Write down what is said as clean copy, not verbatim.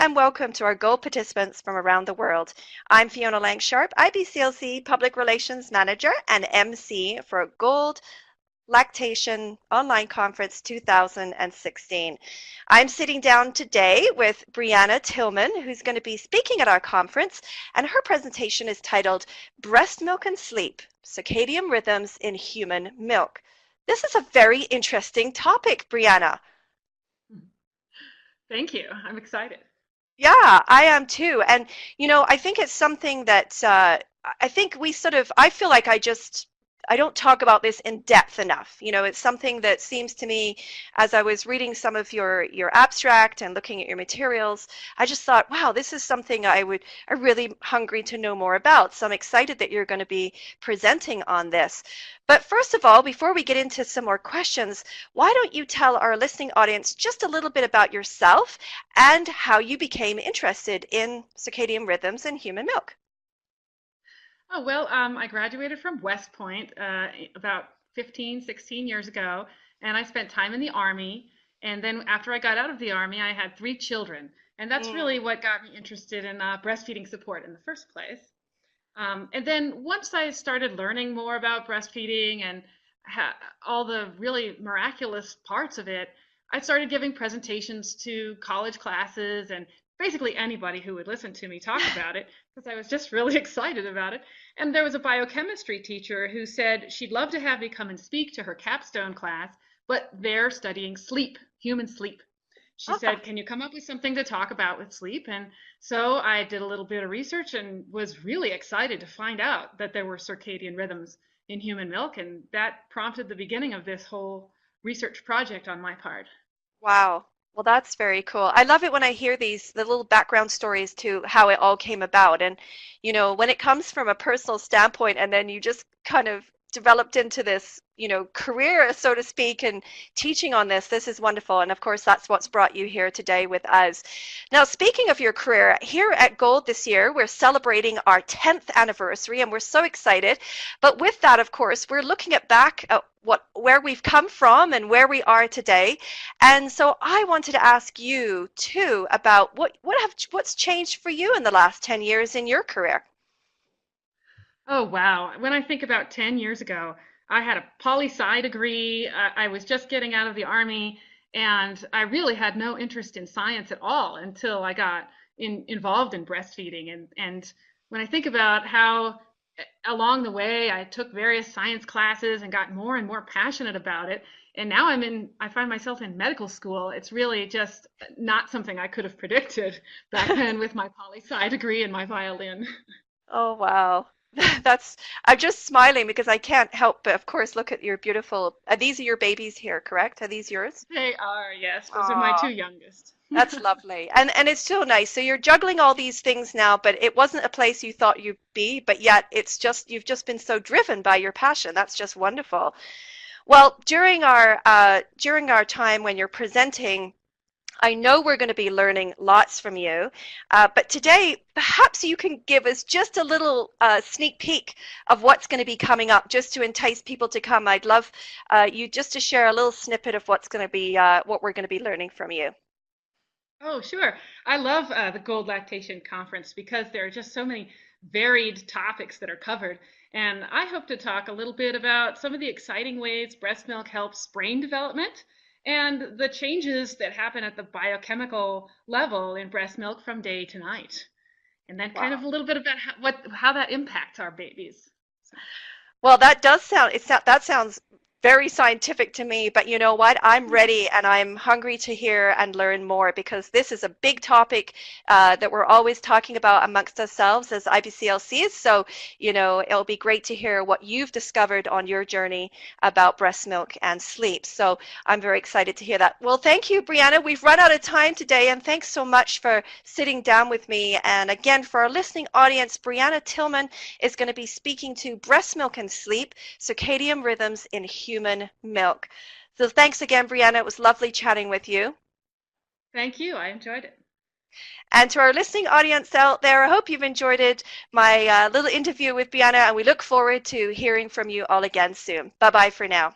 and welcome to our Gold participants from around the world. I'm Fiona Langsharp, IBCLC Public Relations Manager and MC for Gold Lactation Online Conference 2016. I'm sitting down today with Briana Tillmann, who's going to be speaking at our conference, and her presentation is titled Breast Milk and Sleep, Circadian Rhythms in Human Milk. This is a very interesting topic, Briana. Thank you. I'm excited. Yeah, I am too. And, I think it's something that I think I feel like I don't talk about this in depth enough. It's something that seems to me, as I was reading some of your abstract and looking at your materials, I just thought, wow, this is something I'm really hungry to know more about. So I'm excited that you're going to be presenting on this. But first of all, before we get into some more questions, why don't you tell our listening audience just a little bit about yourself and how you became interested in circadian rhythms in human milk? Oh, well, I graduated from West Point about 15, 16 years ago, and I spent time in the Army. And then after I got out of the Army, I had 3 children. And that's really what got me interested in breastfeeding support in the first place. And then once I started learning more about breastfeeding and all the really miraculous parts of it, I started giving presentations to college classes and basically anybody who would listen to me talk about it because I was just really excited about it. And there was a biochemistry teacher who said she'd love to have me come and speak to her capstone class, but they're studying sleep, human sleep. She said, can you come up with something to talk about with sleep? And so I did a little bit of research and was really excited to find out that there were circadian rhythms in human milk. And that prompted the beginning of this whole research project on my part. Wow. Well, that's very cool. I love it when I hear the little background stories to how it all came about. And, when it comes from a personal standpoint and then you just kind of developed into this, career, so to speak, and teaching on this is wonderful. And of course, that's what's brought you here today with us. Now, speaking of your career, here at Gold this year, we're celebrating our 10th anniversary and we're so excited. But with that, of course, we're looking back at where we've come from and where we are today. And so I wanted to ask you too about what's changed for you in the last 10 years in your career. Oh, wow. When I think about 10 years ago, I had a poli-sci degree. I was just getting out of the Army, and I really had no interest in science at all until I got involved in breastfeeding. And when I think about how along the way I took various science classes and got more and more passionate about it, and now I find myself in medical school. It's really just not something I could have predicted back then with my poli-sci degree and my violin. Oh, wow. I'm just smiling because I can't help but, of course, look at your beautiful, these are your babies here, correct? Are these yours? They are, yes. Those are my Aw, 2 youngest. that's lovely. And it's so nice. So you're juggling all these things now, but it wasn't a place you thought you'd be, but yet you've just been so driven by your passion. That's just wonderful. Well, during our time when you're presenting, I know we're going to be learning lots from you, but today perhaps you can give us just a little sneak peek of what's going to be coming up, just to entice people to come. I'd love you just to share a little snippet of what we're going to be learning from you. Oh, sure. I love the Gold Lactation Conference because there are just so many varied topics that are covered. And I hope to talk a little bit about some of the exciting ways breast milk helps brain development and the changes that happen at the biochemical level in breast milk from day to night. And then kind Wow. of a little bit about how that impacts our babies. So. Well, that sounds very scientific to me, but you know what? I'm ready and I'm hungry to hear and learn more because this is a big topic that we're always talking about amongst ourselves as IBCLCs. So, it'll be great to hear what you've discovered on your journey about breast milk and sleep. So I'm very excited to hear that. Well, thank you, Briana. We've run out of time today, and thanks so much for sitting down with me. And again, for our listening audience, Briana Tillmann is going to be speaking to breast milk and sleep, circadian rhythms in human milk. So thanks again, Briana. It was lovely chatting with you. Thank you. I enjoyed it. And to our listening audience out there, I hope you've enjoyed it, my little interview with Briana, and we look forward to hearing from you all again soon. Bye-bye for now.